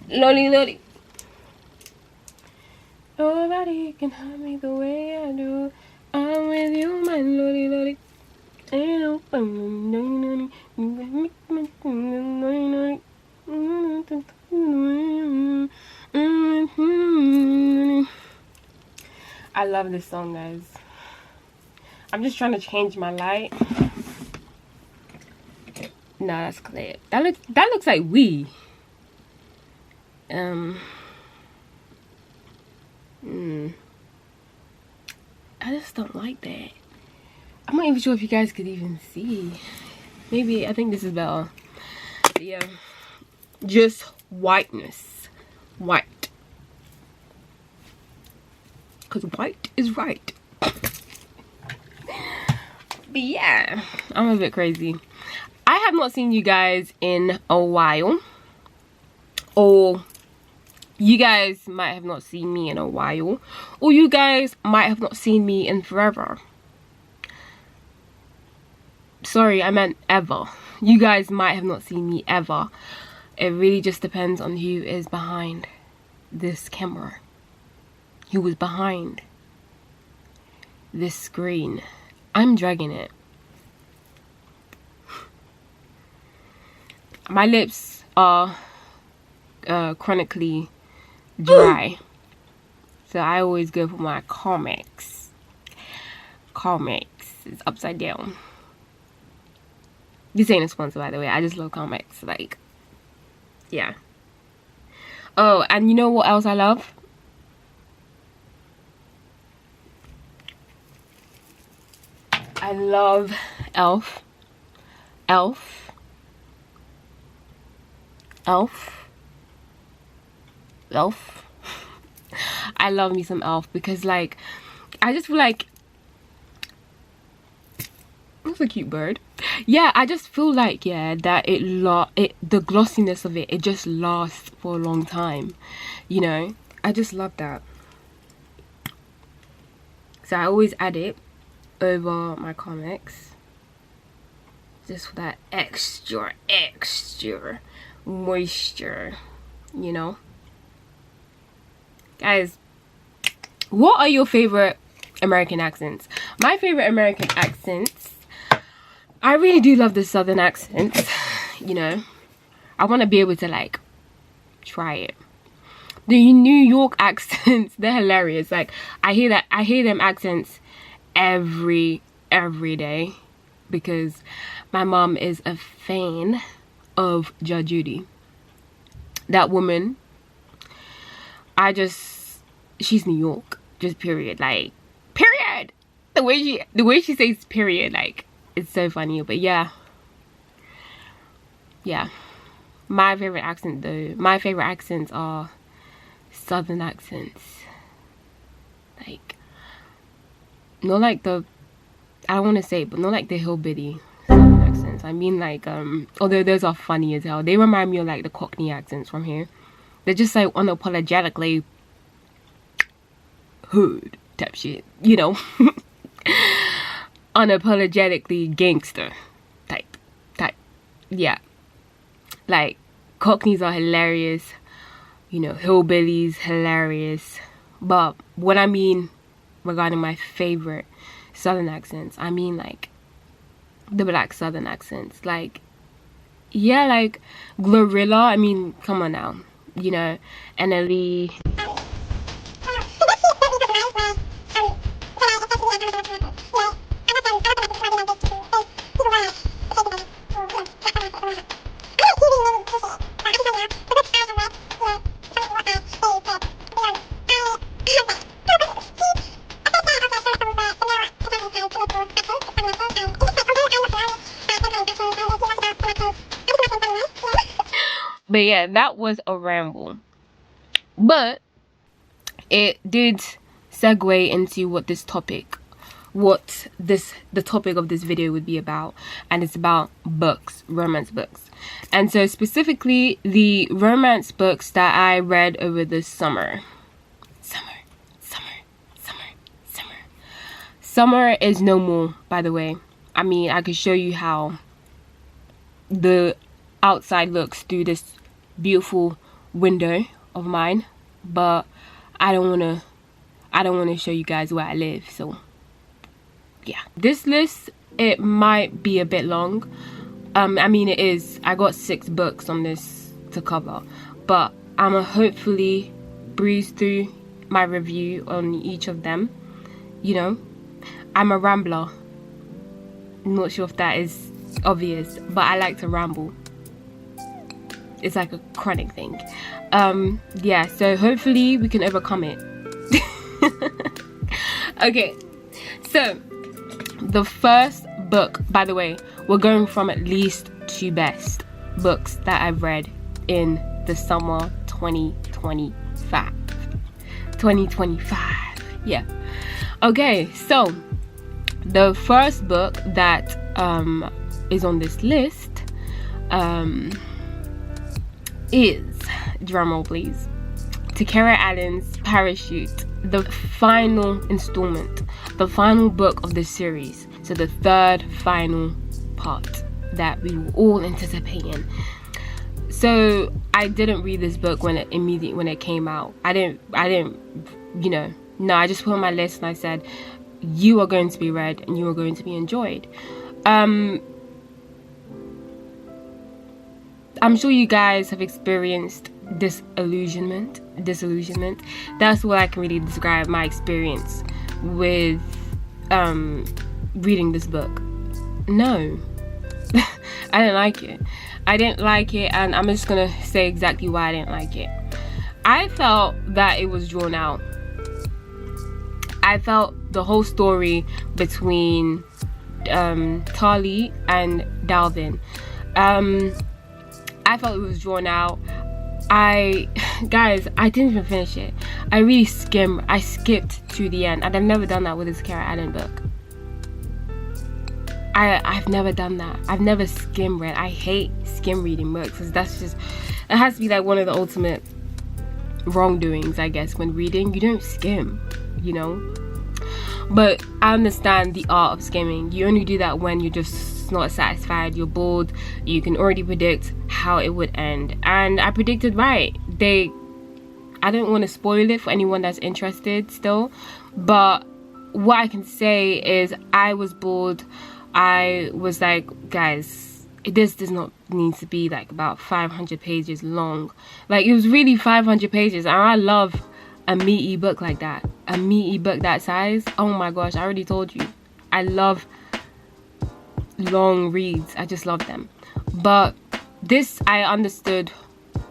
Lolly, lolly. Nobody can hurt me the way I do. I'm with you, my lolly, lolly. Ain't no fun, no, no, no. I love this song, guys. I'm just trying to change my light. No, that's clear. That looks like we. I just don't like that. I'm not even sure if you guys could even see. Maybe I think this is better. But yeah, just whiteness, white, because white is right. But yeah, I'm a bit crazy. I have not seen you guys in a while, or you guys might have not seen me in a while, or you guys might have not seen me in forever. Sorry, I meant ever. You guys might have not seen me ever. It really just depends on who is behind this camera, who was behind this screen. I'm dragging it. My lips are chronically dry, so I always go for my Carmex. Carmex is upside down. This ain't a sponsor, by the way. I just love Carmex. Like, yeah. Oh, and you know what else I love? I love Elf. Elf. Elf. Elf. I love me some Elf because, like, I just feel like that's a cute bird. Yeah, I just feel like, yeah, that the glossiness of it just lasts for a long time, you know. I just love that, so I always add it over my comics just for that extra moisture, you know. Guys, what are your favorite American accents? My favorite American accents, I really do love the southern accents, you know. I want to be able to, like, try it. The New York accents, they're hilarious. Like, I hear them accents every day because my mom is a fan of Judge Judy. That woman, she's New York, just period. Like, period. The way she says period, like, it's so funny. But yeah, my favorite accent though, my favorite accents are southern accents. Like, not like the, I don't want to say it, but not like the hillbilly southern accents. I mean, like, although those are funny as hell, they remind me of like the Cockney accents from here. They're just like unapologetically hood type shit, you know. Unapologetically gangster type. Yeah, like Cockneys are hilarious, you know, hillbillies hilarious. But what I mean regarding my favorite southern accents, I mean like the black southern accents. Like, yeah, like Glorilla, I mean, come on now, you know, NLE. But yeah, that was a ramble. But it did segue into what the topic of this video would be about, and it's about books, romance books. And so specifically the romance books that I read over the summer. Summer is no more, by the way. I mean, I could show you how the outside looks through this beautiful window of mine, but I don't want to show you guys where I live. So yeah, this list, it might be a bit long. I mean, it is. I got 6 books on this to cover, but I'm gonna hopefully breeze through my review on each of them. You know, I'm a rambler. Not sure if that is obvious, but I like to ramble. It's like a chronic thing. Yeah, so hopefully we can overcome it. Okay, so the first book, by the way, we're going from at least to best books that I've read in the summer 2025. Yeah. Okay, so the first book that is on this list is, drumroll please, Takara Allen's Parachute, the final installment, the final book of this series. So the third final part that we were all anticipating. So I didn't read this book when it came out. I didn't, you know, no, I just put on my list and I said, you are going to be read and you are going to be enjoyed. I'm sure you guys have experienced disillusionment. That's what I can really describe my experience with reading this book. No. I didn't like it, and I'm just gonna say exactly why I didn't like it. I felt that it was drawn out. I felt the whole story between Tali and Dalvin, I felt it was drawn out. Guys, I didn't even finish it. I skipped to the end, and I've never done that with this Takara Allen book. I've never done that. I've never skim read. I hate skim reading books, because that's just, it has to be like one of the ultimate wrongdoings, I guess, when reading. You don't skim, you know. But I understand the art of skimming. You only do that when you're just not satisfied, you're bored, you can already predict how it would end. And I predicted right. I don't want to spoil it for anyone that's interested still, but what I can say is I was bored. I was like, guys, this does not need to be like about 500 pages long. Like, it was really 500 pages, and I love a meaty book like that. A meaty book that size. Oh my gosh, I already told you. I love long reads. I just love them. But this, I understood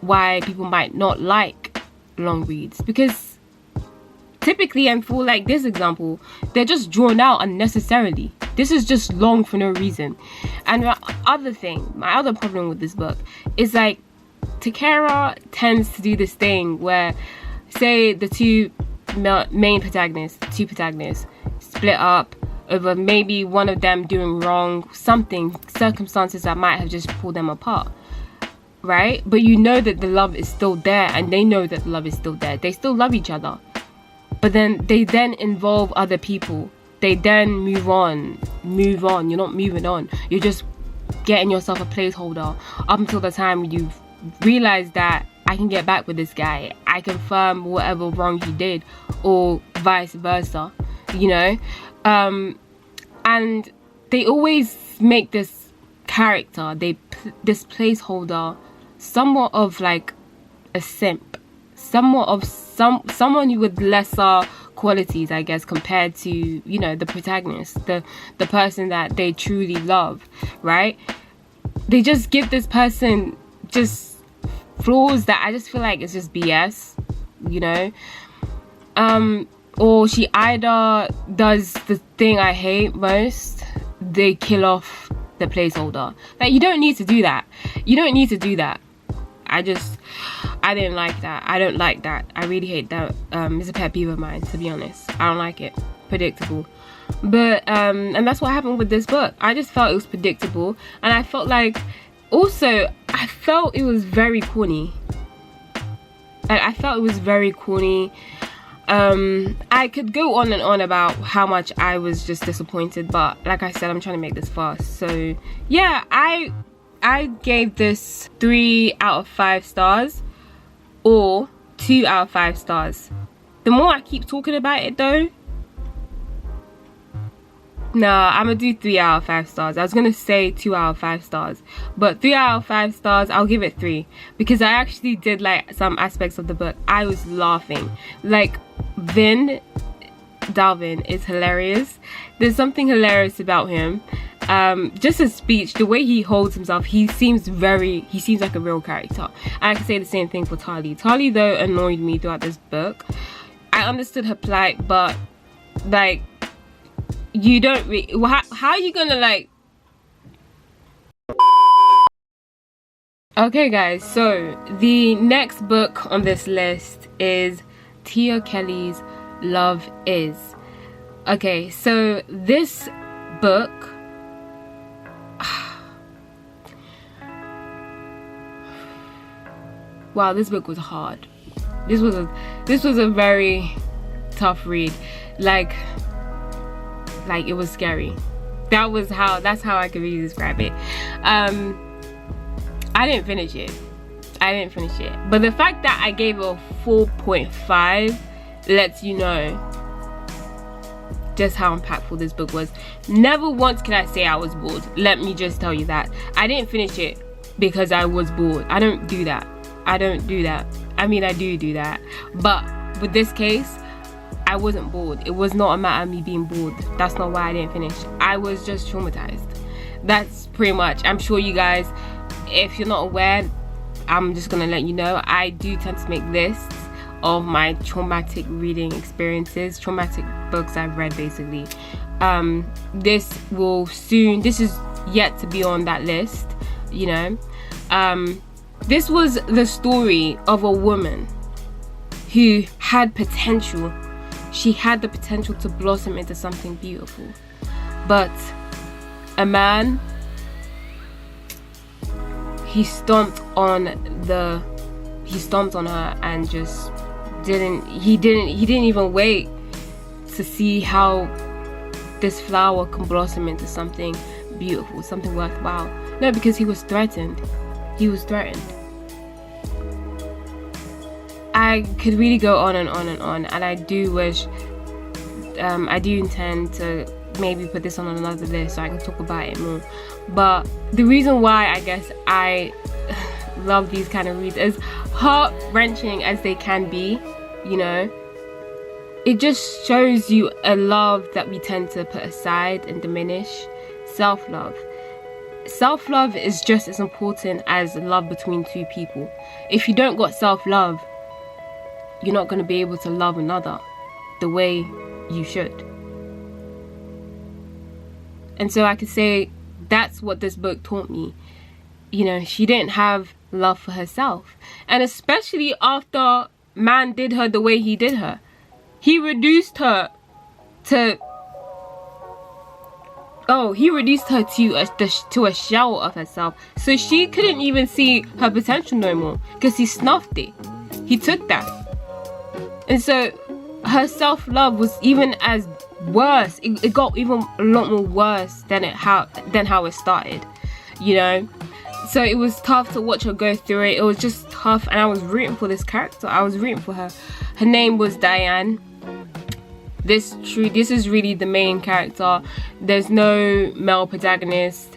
why people might not like long reads, because typically, and for like this example, they're just drawn out unnecessarily. This is just long for no reason. And my other problem with this book is like, Takara tends to do this thing where, say the two protagonists split up over maybe one of them doing wrong, circumstances that might have just pulled them apart, right? But you know that the love is still there, and they know that the love is still there. They still love each other, but then they involve other people. They then move on. You're not moving on. You're just getting yourself a placeholder up until the time you realize that I can get back with this guy. I confirm whatever wrong he did, or vice versa, you know? And they always make this character, this placeholder, somewhat of like a simp, somewhat of someone with lesser qualities, I guess, compared to, you know, the protagonist, the person that they truly love, right? They just give this person just flaws that I just feel like it's just BS, you know? Or she either does the thing I hate most, they kill off the placeholder. Like, you don't need to do that. I didn't like that. I don't like that. I really hate that. It's a pet peeve of mine, to be honest. I don't like it. Predictable. But and that's what happened with this book. I just felt it was predictable, and I felt like, also, I felt it was very corny. I could go on and on about how much I was just disappointed, but like I said, I'm trying to make this fast. So yeah, I gave this 3 out of 5 stars. or 2 out of 5 stars. The more I keep talking about it though, nah, I'm gonna do 3 out of 5 stars. I was gonna say 2 out of 5 stars, but 3 out of 5 stars, I'll give it 3, because I actually did like some aspects of the book. I was laughing. Like, Dalvin is hilarious. There's something hilarious about him. Just his speech, the way he holds himself, he seems like a real character. I can say the same thing for Tali. Tali though annoyed me throughout this book. I understood her plight, but like, you don't how are you gonna like... Okay guys, so the next book on this list is Tia Kelly's Love Is. Okay, so this book, wow, this book was hard. This was a very tough read. Like it was scary. That's how I could really describe it. I didn't finish it, but the fact that I gave it a 4.5 lets you know just how impactful this book was. Never once can I say I was bored. Let me just tell you that. I didn't finish it because I was bored. I don't do that. I mean, I do that, but with this case, I wasn't bored. It was not a matter of me being bored. That's not why I didn't finish. I was just traumatized. That's pretty much. I'm sure you guys, if you're not aware, I'm just gonna let you know, I do tend to make lists of my traumatic reading experiences, traumatic books I've read basically. This is yet to be on that list, you know. This was the story of a woman who had potential. She had the potential to blossom into something beautiful, but a man, he stomped on her and just didn't even wait to see how this flower can blossom into something beautiful, something worthwhile. No, because he was threatened. I could really go on and on and on, and I do wish, I do intend to maybe put this on another list so I can talk about it more. But the reason why I guess I love these kind of reads, as heart-wrenching as they can be, you know, it just shows you a love that we tend to put aside and diminish. Self-love. Self-love is just as important as love between two people. If you don't got self-love, you're not going to be able to love another the way you should. And so I could say that's what this book taught me. You know, she didn't have love for herself. And especially after man did her the way he did her. He reduced her to a shell of herself. So she couldn't even see her potential no more, because he snuffed it. He took that. And so her self-love was even as worse. It got even a lot more worse than how it started, you know. So it was tough to watch her go through it. It was just tough, and I was rooting for this character. I was rooting for her. Her name was Diane. This is really the main character. There's no male protagonist.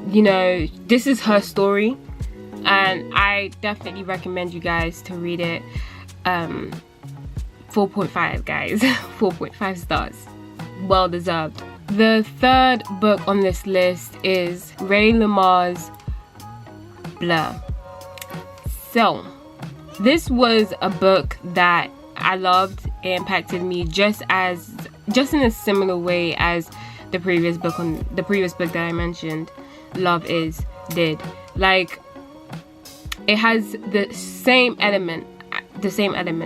You know, this is her story, and I definitely recommend you guys to read it. 4.5 guys. 4.5 stars. Well deserved. The third book on this list is Ray Lamar's Blur. So this was a book that I loved. It impacted me just in a similar way as the previous book that I mentioned, Love Is, did. Like, it has the same element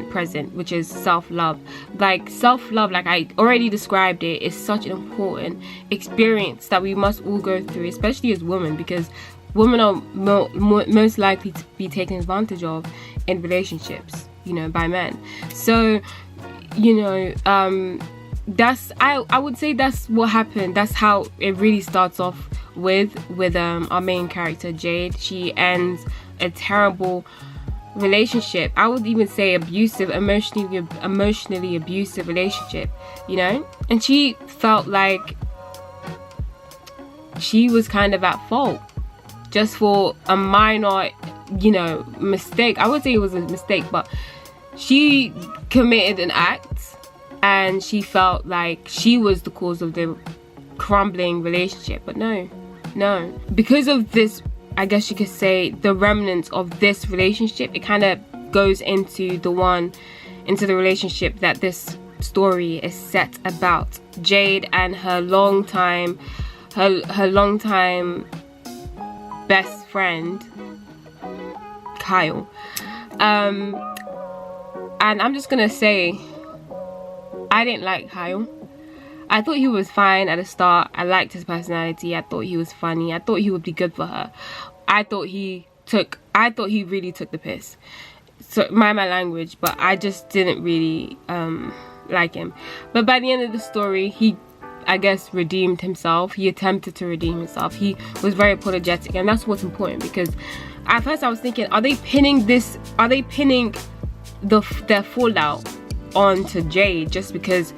present, which is self-love. Like, self-love, like I already described it, is such an important experience that we must all go through, especially as women, because women are most likely to be taken advantage of in relationships, you know, by men. So, you know, that's I would say that's what happened. That's how it really starts off with our main character, Jade. She ends a terrible relationship. I would even say abusive, emotionally abusive relationship, you know? And she felt like she was kind of at fault just for a minor, you know, mistake. I would say it was a mistake, but she committed an act and she felt like she was the cause of the crumbling relationship. But no, because of this, I guess you could say, the remnants of this relationship, it kind of goes into the relationship that this story is set about. Jade and her longtime best friend Kyle. And I'm just gonna say, I didn't like Kyle. I thought he was fine at the start. I liked his personality. I thought he was funny. I thought he would be good for her. I thought he really took the piss. So mind my language, but I just didn't really like him. But by the end of the story, he, I guess, redeemed himself. He attempted to redeem himself. He was very apologetic, and that's what's important, because at first I was thinking, are they pinning their fallout onto Jade just because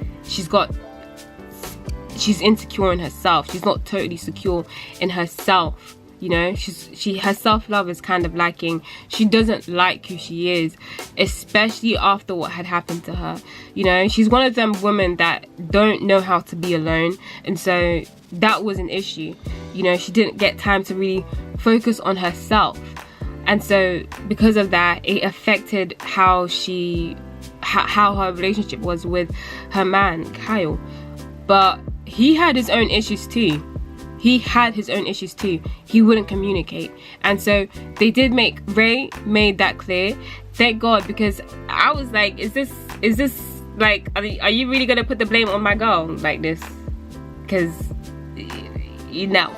she's insecure in herself? She's not totally secure in herself, you know. Her self-love is kind of lacking. She doesn't like who she is, especially after what had happened to her, you know. She's one of them women that don't know how to be alone, and so that was an issue, you know. She didn't get time to really focus on herself, and so because of that, it affected how her relationship was with her man Kyle. But he had his own issues too. He wouldn't communicate, and so Ray made that clear. Thank God, because I was like, is this like, are you really gonna put the blame on my girl like this? Because you know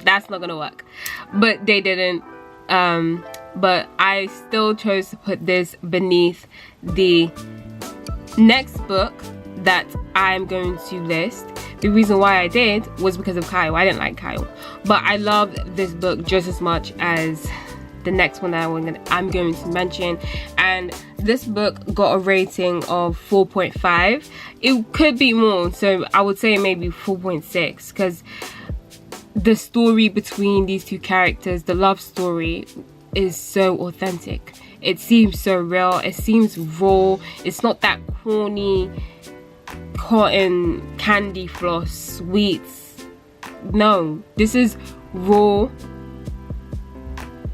that's not gonna work. But they didn't. But I still chose to put this beneath the next book that I'm going to list. The reason why I did was because of Kyle. I didn't like Kyle, but I loved this book just as much as the next one that I'm going to mention. And this book got a rating of 4.5. It could be more, so I would say maybe 4.6, because the story between these two characters, the love story, is so authentic. It seems so real. It seems raw. It's not that corny cotton candy floss sweets. No, this is raw.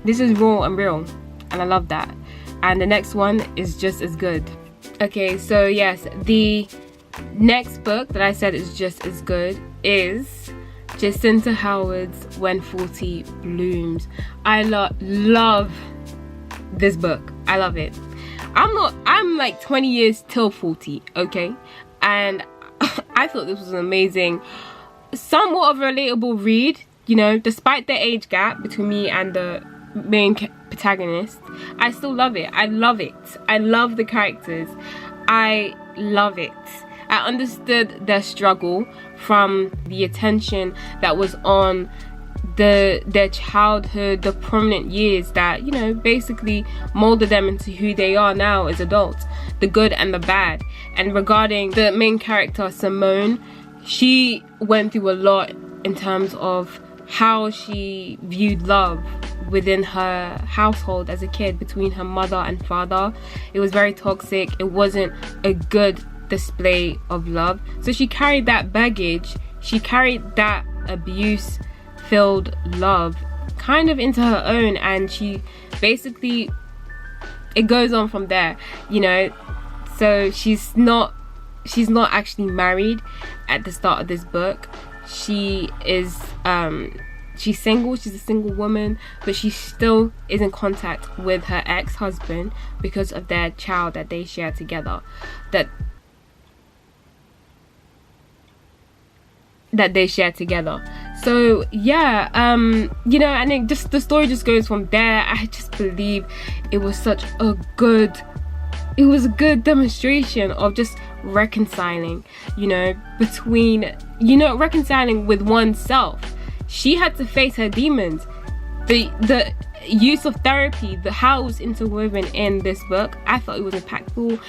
This is raw and real, and I love that. And the next one is just as good. Okay, so yes, the next book that I said is just as good is Jacinta Howard's When 40 Blooms. I love this book. I love it. I'm like 20 years till 40, okay? And I thought this was an amazing, somewhat of a relatable read, you know, despite the age gap between me and the main protagonist. I still love it. I love it. I love the characters. I love it. I understood their struggle from the attention that was on their childhood, the prominent years that, you know, basically molded them into who they are now as adults, the good and the bad. And regarding the main character, Simone, she went through a lot in terms of how she viewed love within her household as a kid, between her mother and father. It was very toxic. It wasn't a good display of love. So she carried that baggage, she carried that abuse filled love kind of into her own, and she basically, it goes on from there, you know. So she's not actually married at the start of this book. She is she's single. She's a single woman, but she still is in contact with her ex-husband because of their child that they share together, that they share together. So yeah, you know, and it just, the story just goes from there. I just believe it was such a good, it was a good demonstration of just reconciling, you know, between, you know, reconciling with oneself. She had to face her demons. The use of therapy, how it was interwoven in this book, I thought it was impactful.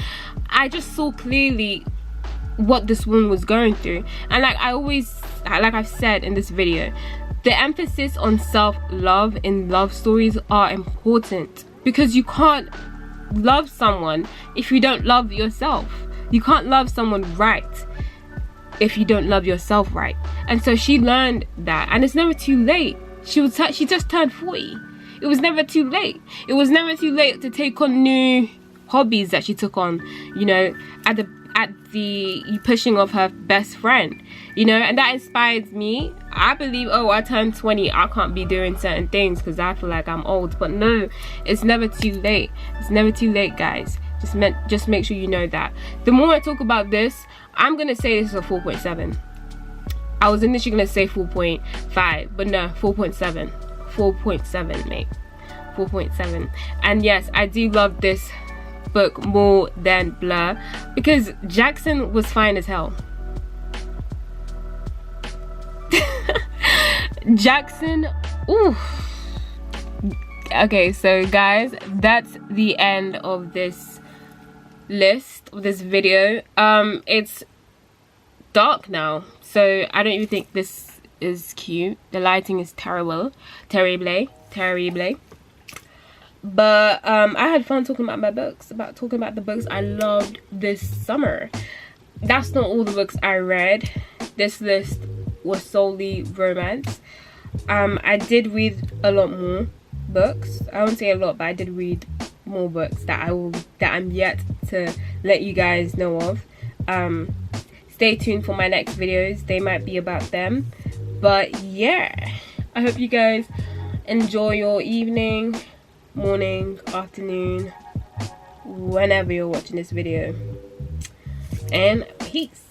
I just saw clearly what this woman was going through. And like I've said in this video, the emphasis on self-love in love stories are important, because you can't love someone if you don't love yourself. You can't love someone right if you don't love yourself right. And so she learned that, and it's never too late. She just turned 40. It was never too late. It was never too late to take on new hobbies that she took on, you know, at the pushing of her best friend, you know. And that inspires me. I believe, oh, I turned 20, I can't be doing certain things because I feel like I'm old. But no, it's never too late. It's never too late, guys. Just make sure you know that. The more I talk about this, I'm gonna say this is a 4.7. I was initially gonna say 4.5, but no, 4.7. 4.7, mate. 4.7. And yes, I do love this book more than Blur, because Jackson was fine as hell. Jackson, ooh. Okay, so guys, that's the end of this list, of this video. It's dark now, so I don't even think this is cute. The lighting is terrible. But I had fun talking about my books, talking about the books I loved this summer. That's not all the books I read. This list was solely romance. I did read a lot more books. I won't say a lot, but I did read more books that I'm yet to let you guys know of. Stay tuned for my next videos. They might be about them. But yeah, I hope you guys enjoy your evening, morning, afternoon, whenever you're watching this video. And peace.